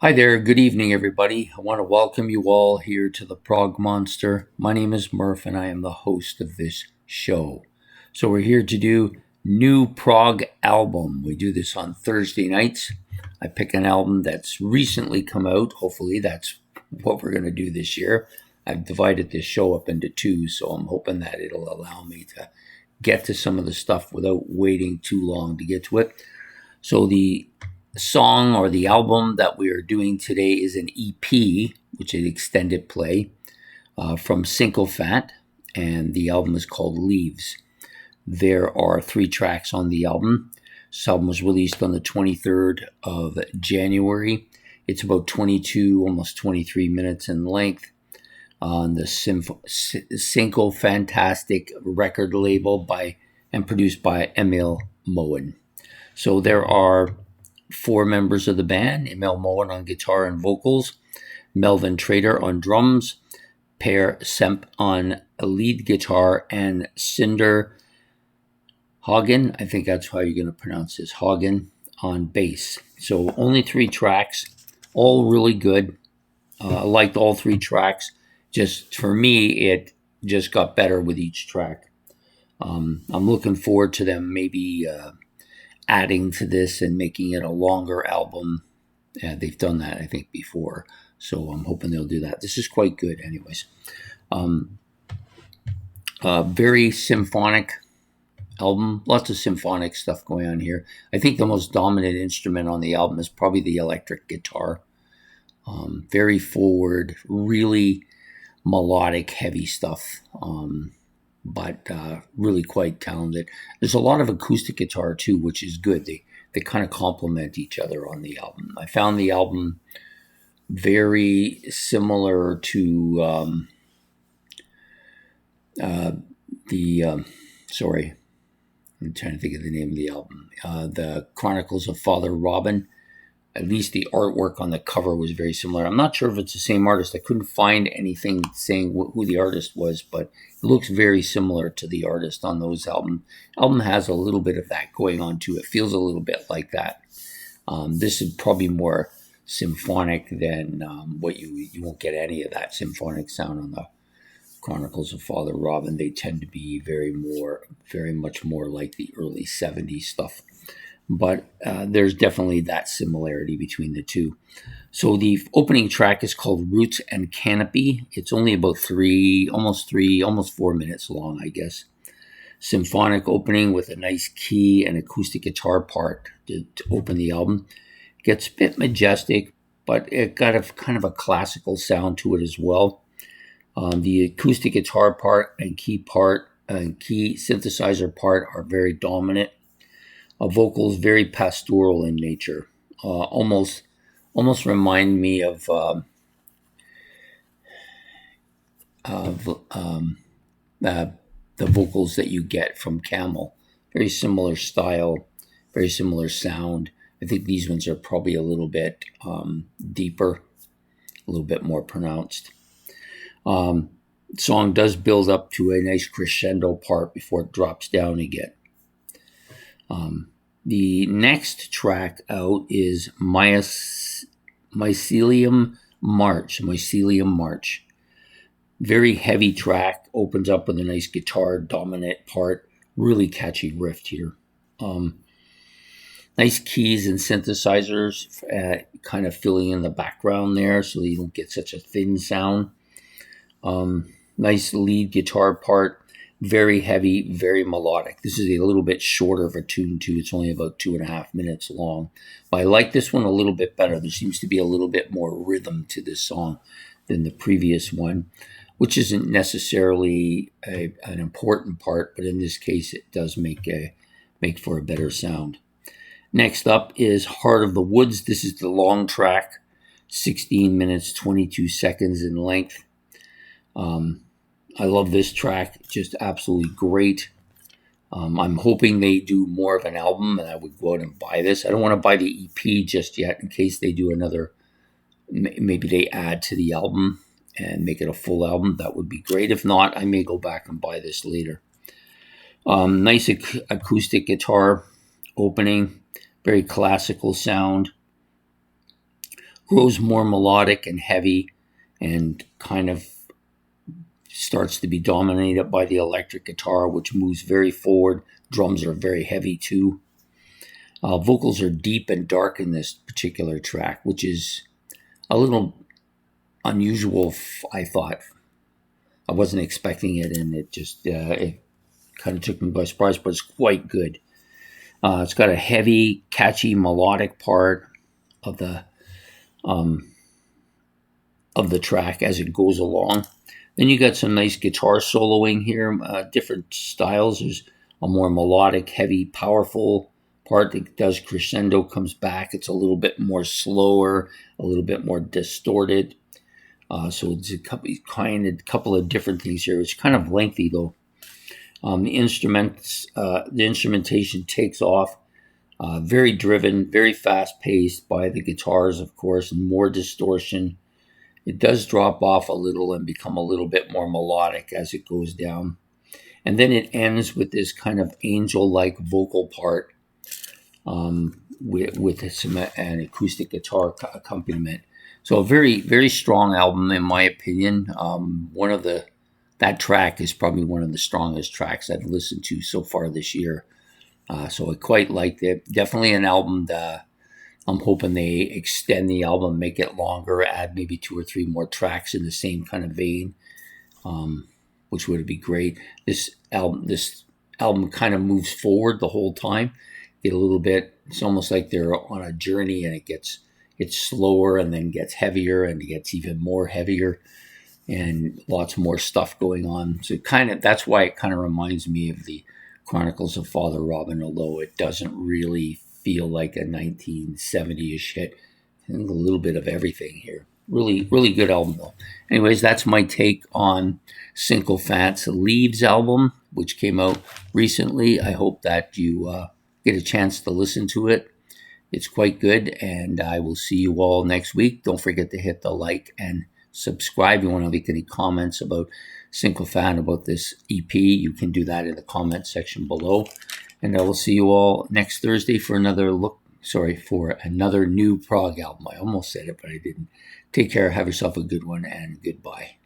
Hi there, good evening, everybody. I want to welcome you all here to the Prog Monster. My name is Murph, and I am the host of this show. So, we're here to do new Prog album. We do this on Thursday nights. I pick an album that's recently come out. Hopefully, that's what we're going to do this year. I've divided this show up into two, so I'm hoping that it'll allow me to get to some of the stuff without waiting too long to get to it. So, the song or the album that we are doing today is an EP, which is extended play from Sykofant, and the album is called Leaves. There are 3 tracks on the album. This album was released on the 23rd of January. It's about 22, almost 23 minutes in length on the Sykofantastic record label and produced by Emil Moen. So there are 4 members of the band: Emil Moen on guitar and vocals, Melvin Trader on drums, Per Semp on lead guitar, and Cinder Hagen, I think that's how you're going to pronounce this, Hagen, on bass. So only 3 tracks, all really good. I liked all 3 tracks. Just for me, it just got better with each track. I'm looking forward to them maybe adding to this and making it a longer album. Yeah, they've done that, I think, before. So I'm hoping they'll do that. This is quite good, anyways. Very symphonic album. Lots of symphonic stuff going on here. I think the most dominant instrument on the album is probably the electric guitar. Very forward, really melodic, heavy stuff. But really quite talented. There's a lot of acoustic guitar too, which is good. They kind of complement each other on the album. I found the album very similar to sorry, I'm trying to think of the name of the album. The Chronicles of Father Robin. At least the artwork on the cover was very similar. I'm not sure if it's the same artist. I couldn't find anything saying who the artist was, but it looks very similar to the artist on those albums. Album has a little bit of that going on too. It feels a little bit like that. This is probably more symphonic than what you won't get any of that symphonic sound on the Chronicles of Father Robin. They tend to be very much more like the early '70s stuff. But there's definitely that similarity between the two. So the opening track is called Roots and Canopy. It's only about almost 4 minutes long, I guess. Symphonic opening with a nice key and acoustic guitar part to open the album. Gets a bit majestic, but it got a kind of a classical sound to it as well. The acoustic guitar part and key synthesizer part are very dominant. Vocals very pastoral in nature. Almost remind me of the vocals that you get from Camel. Very similar style, very similar sound. I think these ones are probably a little bit deeper, a little bit more pronounced. Song does build up to a nice crescendo part before it drops down again. The next track out is Mycelium March. Very heavy track, opens up with a nice guitar dominant part. Really catchy riff here. Nice keys and synthesizers kind of filling in the background there so you don't get such a thin sound. Nice lead guitar part. Very heavy, very melodic. This is a little bit shorter of a tune too. It's only about 2.5 minutes long. But I like this one a little bit better. There seems to be a little bit more rhythm to this song than the previous one, which isn't necessarily an important part, but in this case it does make for a better sound. Next up is Heart of the Woods. This is the long track, 16 minutes, 22 seconds in length. I love this track, just absolutely great. I'm hoping they do more of an album, and I would go out and buy this. I don't want to buy the EP just yet in case they do another, maybe they add to the album and make it a full album. That would be great. If not, I may go back and buy this later. Nice acoustic guitar opening, very classical sound. grows more melodic and heavy, and kind of starts to be dominated by the electric guitar, which moves very forward. Drums are very heavy too. Vocals are deep and dark in this particular track, which is a little unusual, I thought. I wasn't expecting it, and it kind of took me by surprise, but it's quite good. It's got a heavy, catchy, melodic part of the track as it goes along. Then you got some nice guitar soloing here, different styles. There's a more melodic, heavy, powerful part that does crescendo, comes back. It's a little bit more slower, a little bit more distorted. So it's a couple of different things here. It's kind of lengthy though. The instrumentation takes off. Very driven, very fast paced by the guitars, of course, and more distortion. It does drop off a little and become a little bit more melodic as it goes down. And then it ends with this kind of angel-like vocal part with an acoustic guitar accompaniment. So a very, very strong album in my opinion. That track is probably one of the strongest tracks I've listened to so far this year. So I quite liked it. Definitely an album that I'm hoping they extend the album, make it longer, add maybe 2 or 3 more tracks in the same kind of vein, which would be great. This album kind of moves forward the whole time. Get a little bit. It's almost like they're on a journey, and it's slower and then gets heavier and it gets even more heavier, and lots more stuff going on. So that's why it kind of reminds me of the Chronicles of Father Robin, although it doesn't really feel like a 1970-ish hit. A little bit of everything here. Really, really good album though. Anyways, that's my take on Sykofant's Leaves album, which came out recently. I hope that you get a chance to listen to it. It's quite good, and I will see you all next week. Don't forget to hit the like and subscribe. If you want to make any comments about Sykofant, about this EP, you can do that in the comment section below. And I will see you all next Thursday for another new Prog album. I almost said it, but I didn't. Take care. Have yourself a good one, and goodbye.